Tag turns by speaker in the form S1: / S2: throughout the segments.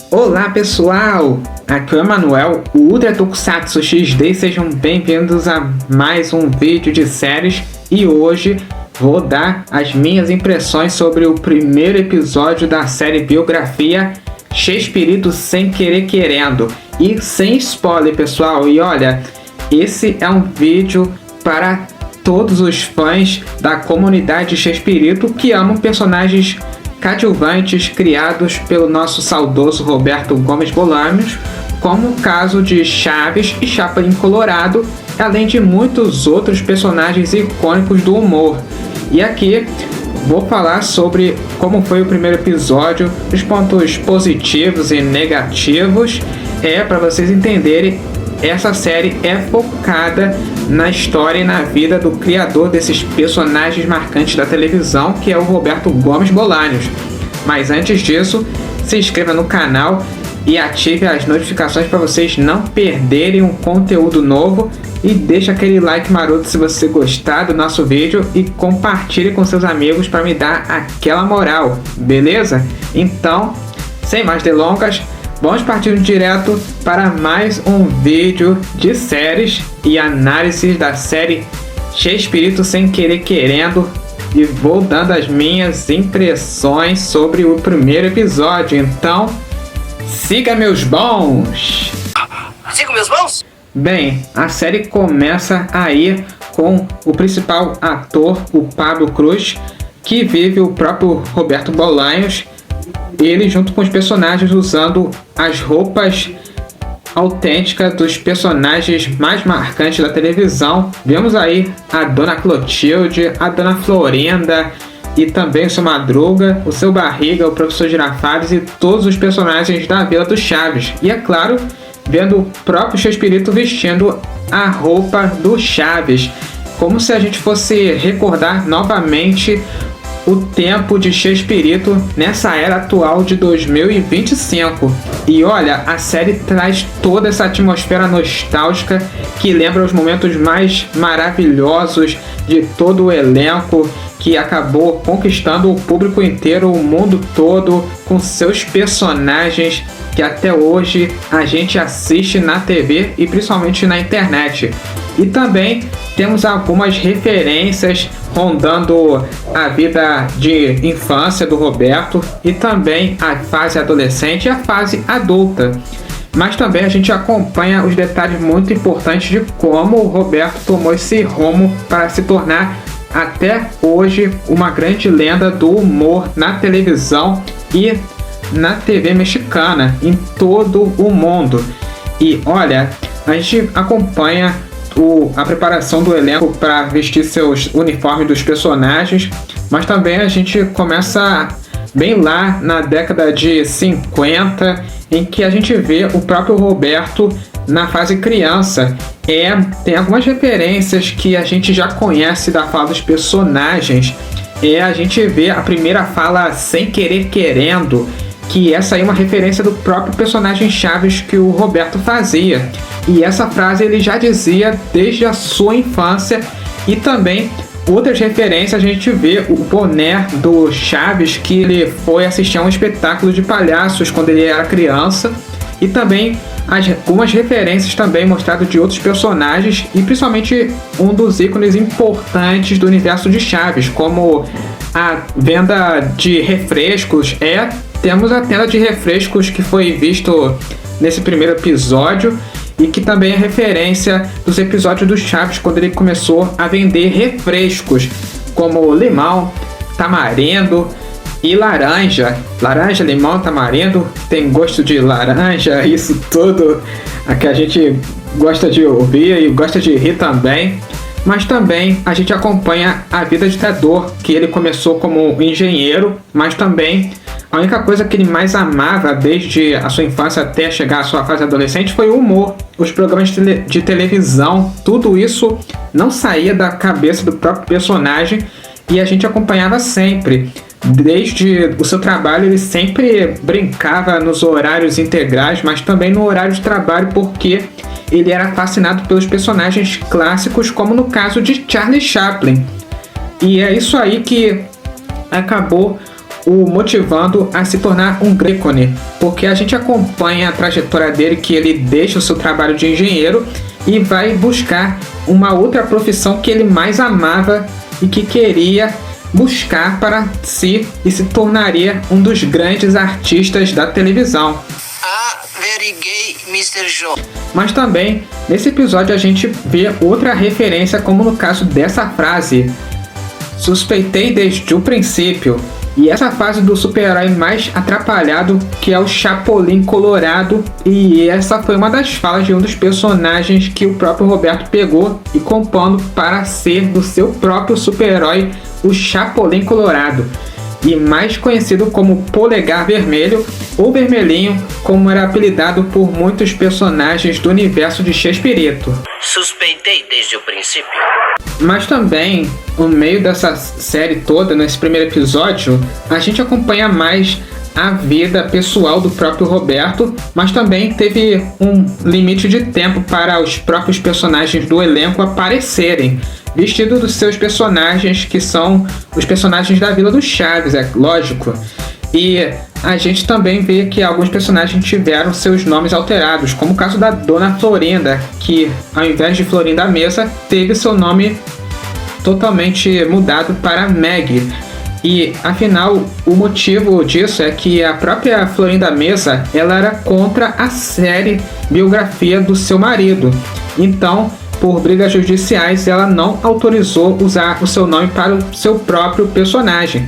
S1: Olá pessoal, aqui é o Emanuel, o Ultra Tokusatsu XD, sejam bem-vindos a mais um vídeo de séries e hoje vou dar as minhas impressões sobre o primeiro episódio da série Biografia Chespirito Sem Querer Querendo e sem spoiler pessoal, e olha, esse é um vídeo para todos os fãs da comunidade Chespirito que amam personagens coadjuvantes criados pelo nosso saudoso Roberto Gomes Bolanhos, como o caso de Chaves e Chapolin Colorado, além de muitos outros personagens icônicos do humor. E aqui vou falar sobre como foi o primeiro episódio, os pontos positivos e negativos, para vocês entenderem. Essa série é focada na história e na vida do criador desses personagens marcantes da televisão, que é o Roberto Gomes Bolanhos. Mas antes disso, se inscreva no canal e ative as notificações para vocês não perderem um conteúdo novo. E deixa aquele like maroto se você gostar do nosso vídeo e compartilhe com seus amigos para me dar aquela moral, beleza? Então, sem mais delongas, vamos partir direto para mais um vídeo de séries e análises da série Chespirito Sem Querer Querendo, e vou dando as minhas impressões sobre o primeiro episódio. Então, siga meus bons!
S2: Siga meus bons?
S1: Bem, a série começa aí com o principal ator, o Pablo Cruz, que vive o próprio Roberto Bolanhos, ele junto com os personagens usando as roupas autênticas dos personagens mais marcantes da televisão. Vemos aí a Dona Clotilde, a Dona Florinda e também o seu Madruga, o seu Barriga, o Professor Girafales e todos os personagens da Vila do Chaves. E é claro, vendo o próprio Chespirito vestindo a roupa do Chaves, como se a gente fosse recordar novamente o tempo de Chespirito nessa era atual de 2025. E olha, a série traz toda essa atmosfera nostálgica que lembra os momentos mais maravilhosos de todo o elenco, que acabou conquistando o público inteiro, o mundo todo, com seus personagens que até hoje a gente assiste na TV e principalmente na internet. E também temos algumas referências rondando a vida de infância do Roberto e também a fase adolescente e a fase adulta. Mas também a gente acompanha os detalhes muito importantes de como o Roberto tomou esse rumo para se tornar até hoje uma grande lenda do humor na televisão e na TV mexicana, em todo o mundo. E olha, a gente acompanha a preparação do elenco para vestir seus uniformes dos personagens, mas também a gente começa bem lá na década de 50, em que a gente vê o próprio Roberto na fase criança. Tem algumas referências que a gente já conhece da fala dos personagens. A gente vê a primeira fala Sem Querer Querendo, que essa aí é uma referência do próprio personagem Chaves que o Roberto fazia. E essa frase ele já dizia desde a sua infância. E também outras referências, a gente vê o boné do Chaves, que ele foi assistir a um espetáculo de palhaços quando ele era criança. E também algumas referências também mostradas de outros personagens, e principalmente um dos ícones importantes do universo de Chaves, como a venda de refrescos. Temos a tenda de refrescos que foi visto nesse primeiro episódio e que também é referência dos episódios do Chaves, quando ele começou a vender refrescos como limão, tamarindo e laranja. Laranja, limão, tamarindo, tem gosto de laranja, isso tudo que a gente gosta de ouvir e gosta de rir também. Mas também a gente acompanha a vida de Theodore, que ele começou como engenheiro, mas também a única coisa que ele mais amava desde a sua infância até chegar à sua fase adolescente foi o humor. Os programas de televisão, tudo isso não saía da cabeça do próprio personagem e a gente acompanhava sempre. Desde o seu trabalho ele sempre brincava nos horários integrais, mas também no horário de trabalho, porque ele era fascinado pelos personagens clássicos, como no caso de Charlie Chaplin. E é isso aí que acabou o motivando a se tornar um ícone, porque a gente acompanha a trajetória dele, que ele deixa o seu trabalho de engenheiro e vai buscar uma outra profissão que ele mais amava e que queria buscar para si, e se tornaria um dos grandes artistas da televisão.
S2: Ah, very gay, Mr. Joe.
S1: Mas também, nesse episódio a gente vê outra referência, como no caso dessa frase: suspeitei desde o princípio. E essa fase do super-herói mais atrapalhado, que é o Chapolin Colorado, e essa foi uma das falas de um dos personagens que o próprio Roberto pegou e compondo para ser do seu próprio super-herói, o Chapolin Colorado, e mais conhecido como Polegar Vermelho, ou Vermelhinho, como era apelidado por muitos personagens do universo de Chespirito.
S2: Suspeitei desde o princípio.
S1: Mas também, no meio dessa série toda, nesse primeiro episódio, a gente acompanha mais a vida pessoal do próprio Roberto, mas também teve um limite de tempo para os próprios personagens do elenco aparecerem, vestidos dos seus personagens, que são os personagens da Vila do Chaves, é lógico. E a gente também vê que alguns personagens tiveram seus nomes alterados, como o caso da Dona Florinda, que ao invés de Florinda Mesa, teve seu nome totalmente mudado para Meg. E afinal, o motivo disso é que a própria Florinda Mesa, ela era contra a série biografia do seu marido. Então, por brigas judiciais, ela não autorizou usar o seu nome para o seu próprio personagem.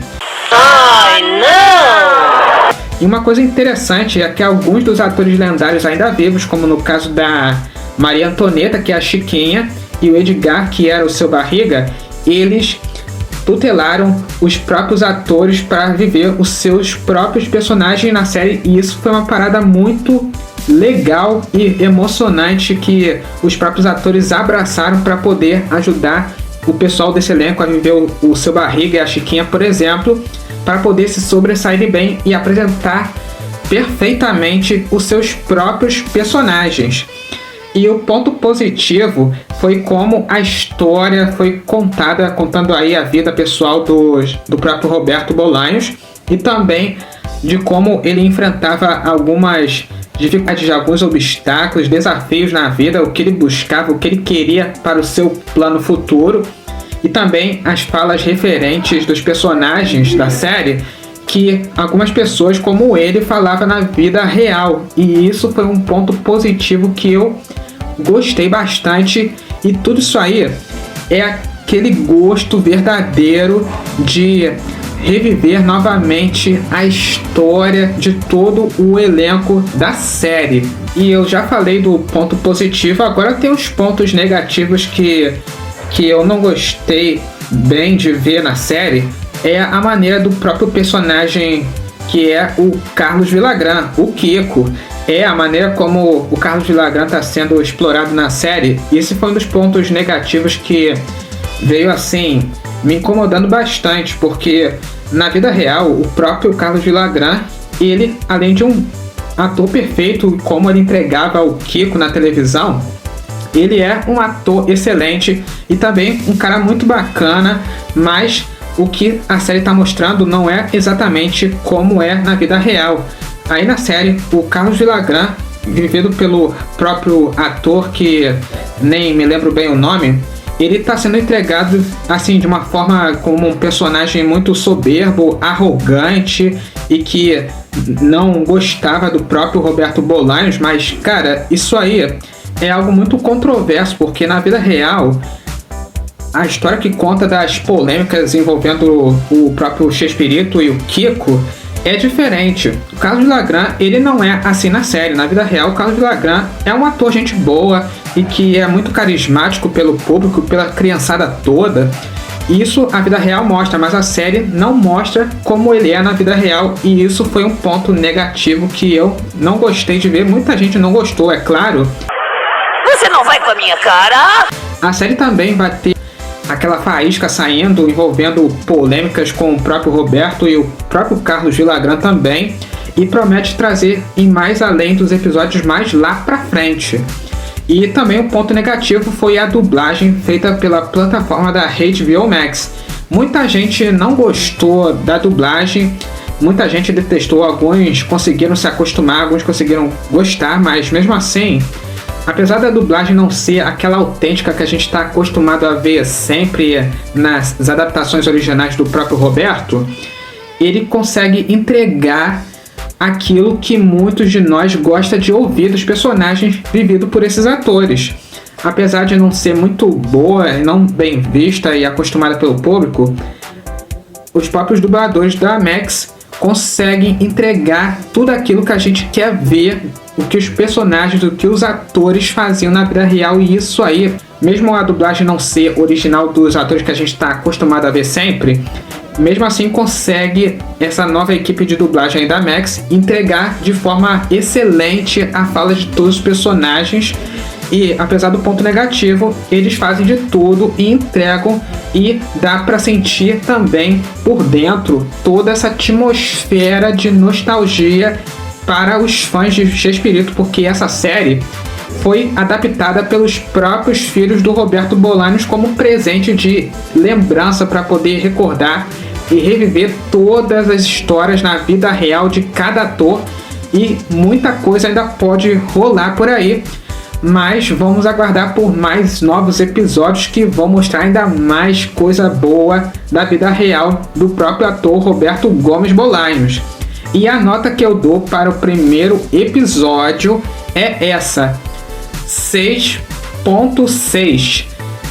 S2: Ai, não!
S1: E uma coisa interessante é que alguns dos atores lendários ainda vivos, como no caso da Maria Antonieta, que é a Chiquinha, e o Edgar, que era o seu Barriga, eles tutelaram os próprios atores para viver os seus próprios personagens na série, e isso foi uma parada muito legal e emocionante, que os próprios atores abraçaram para poder ajudar o pessoal desse elenco a viver o seu Barriga e a Chiquinha, por exemplo, para poder se sobressair bem e apresentar perfeitamente os seus próprios personagens. E o ponto positivo foi como a história foi contada, contando aí a vida pessoal do próprio Roberto Bolanhos, e também de como ele enfrentava algumas dificuldades, alguns obstáculos, desafios na vida, o que ele buscava, o que ele queria para o seu plano futuro, e também as falas referentes dos personagens da série que algumas pessoas como ele falavam na vida real, e isso foi um ponto positivo que eu gostei bastante. E tudo isso aí é aquele gosto verdadeiro de reviver novamente a história de todo o elenco da série. E eu já falei do ponto positivo, agora tem os pontos negativos que eu não gostei bem de ver na série. É a maneira do próprio personagem, que é o Carlos Villagrán, o Kiko. É a maneira como o Carlos Villagrán está sendo explorado na série. E esse foi um dos pontos negativos que veio assim me incomodando bastante, porque na vida real o próprio Carlos Villagrán, ele, além de um ator perfeito, como ele entregava o Kiko na televisão, ele é um ator excelente e também um cara muito bacana, mas o que a série está mostrando não é exatamente como é na vida real. Aí na série, o Carlos Villagrán, vivido pelo próprio ator, que nem me lembro bem o nome, ele está sendo entregado assim de uma forma como um personagem muito soberbo, arrogante, e que não gostava do próprio Roberto Bolanhos. Mas, cara, isso aí é algo muito controverso, porque na vida real a história que conta das polêmicas envolvendo o próprio Chespirito e o Kiko é diferente. O Carlos Villagrán, ele não é assim na série. Na vida real, o Carlos Villagrán é um ator gente boa e que é muito carismático pelo público, pela criançada toda. Isso a vida real mostra, mas a série não mostra como ele é na vida real, e isso foi um ponto negativo que eu não gostei de ver. Muita gente não gostou, é claro.
S2: Você não vai com a minha cara?
S1: A série também vai ter aquela faísca saindo, envolvendo polêmicas com o próprio Roberto e o próprio Carlos Villagrán também, e promete trazer em mais além dos episódios mais lá pra frente. E também o ponto negativo foi a dublagem feita pela plataforma da HBO Max. Muita gente não gostou da dublagem, muita gente detestou, alguns conseguiram se acostumar, alguns conseguiram gostar, mas mesmo assim, apesar da dublagem não ser aquela autêntica que a gente está acostumado a ver sempre nas adaptações originais do próprio Roberto, ele consegue entregar aquilo que muitos de nós gostam de ouvir dos personagens vividos por esses atores. Apesar de não ser muito boa e não bem vista e acostumada pelo público, os próprios dubladores da Max conseguem entregar tudo aquilo que a gente quer ver, o que os personagens, o que os atores faziam na vida real. E isso aí, mesmo a dublagem não ser original dos atores que a gente está acostumado a ver sempre, mesmo assim consegue essa nova equipe de dublagem da Max entregar de forma excelente a fala de todos os personagens. E apesar do ponto negativo, eles fazem de tudo e entregam, e dá para sentir também por dentro toda essa atmosfera de nostalgia para os fãs de Chespirito, porque essa série foi adaptada pelos próprios filhos do Roberto Bolanhos como presente de lembrança para poder recordar e reviver todas as histórias na vida real de cada ator, e muita coisa ainda pode rolar por aí. Mas vamos aguardar por mais novos episódios que vão mostrar ainda mais coisa boa da vida real do próprio ator Roberto Gomes Bolanhos. E a nota que eu dou para o primeiro episódio é essa, 6.6.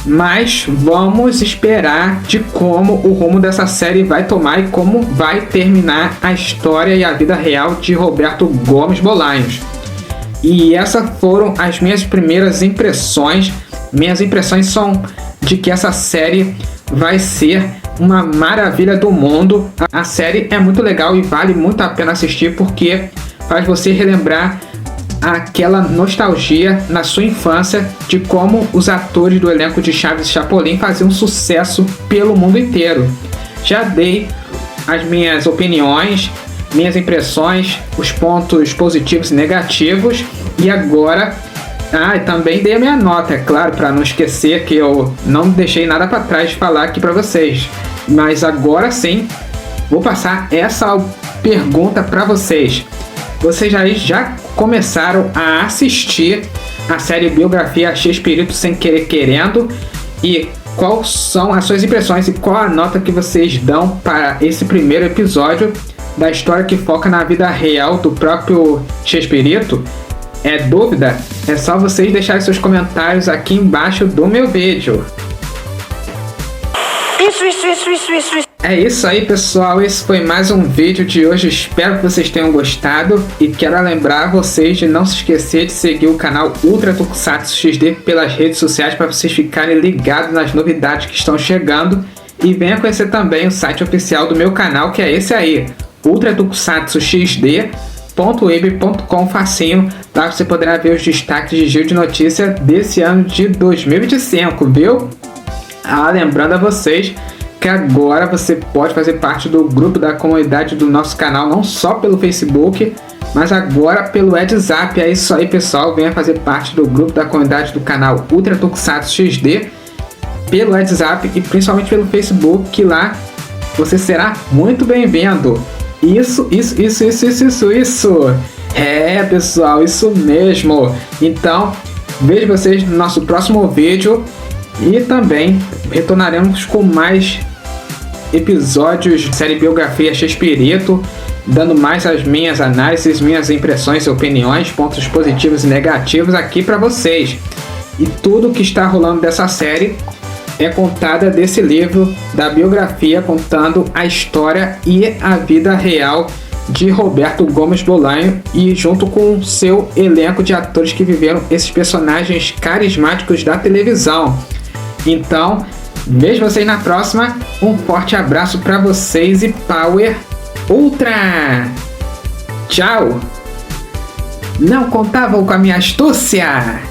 S1: Mas vamos esperar de como o rumo dessa série vai tomar e como vai terminar a história e a vida real de Roberto Gomes Bolanhos. E essas foram as minhas primeiras impressões. Minhas impressões são de que essa série vai ser uma maravilha do mundo. A série é muito legal e vale muito a pena assistir, porque faz você relembrar aquela nostalgia na sua infância de como os atores do elenco de Chaves e Chapolin faziam sucesso pelo mundo inteiro. Já dei as minhas opiniões, minhas impressões, os pontos positivos e negativos, e agora também dei a minha nota, é claro, para não esquecer que eu não deixei nada para trás de falar aqui para vocês. Mas agora sim, vou passar essa pergunta para vocês. Vocês já começaram a assistir a série Biografia Chespirito Sem Querer Querendo? E quais são as suas impressões e qual a nota que vocês dão para esse primeiro episódio da história que foca na vida real do próprio Chespirito? É dúvida? É só vocês deixarem seus comentários aqui embaixo do meu vídeo. Isso. É isso aí, pessoal, esse foi mais um vídeo de hoje, espero que vocês tenham gostado e quero lembrar vocês de não se esquecer de seguir o canal Ultra Tokusatsu XD pelas redes sociais para vocês ficarem ligados nas novidades que estão chegando, e venha conhecer também o site oficial do meu canal, que é esse aí, ultratokusatsuxd.web.com, facinho. Lá você poderá ver os destaques de Giro de Notícia desse ano de 2025, viu? Lembrando a vocês que agora você pode fazer parte do grupo da comunidade do nosso canal, não só pelo Facebook, mas agora pelo WhatsApp. É isso aí, pessoal, venha fazer parte do grupo da comunidade do canal Ultra Tokusatsu XD pelo WhatsApp e principalmente pelo Facebook, que lá você será muito bem-vindo. Isso. É, pessoal, isso mesmo. Então, vejo vocês no nosso próximo vídeo e também retornaremos com mais episódios de série Biografia Chespirito, dando mais as minhas análises, minhas impressões e opiniões, pontos positivos e negativos aqui para vocês. E tudo que está rolando dessa série é contada desse livro da biografia, contando a história e a vida real de Roberto Gomes Bolanhos, e junto com seu elenco de atores que viveram esses personagens carismáticos da televisão. Então, vejo vocês na próxima. Um forte abraço para vocês e Power Ultra! Tchau! Não contavam com a minha astúcia!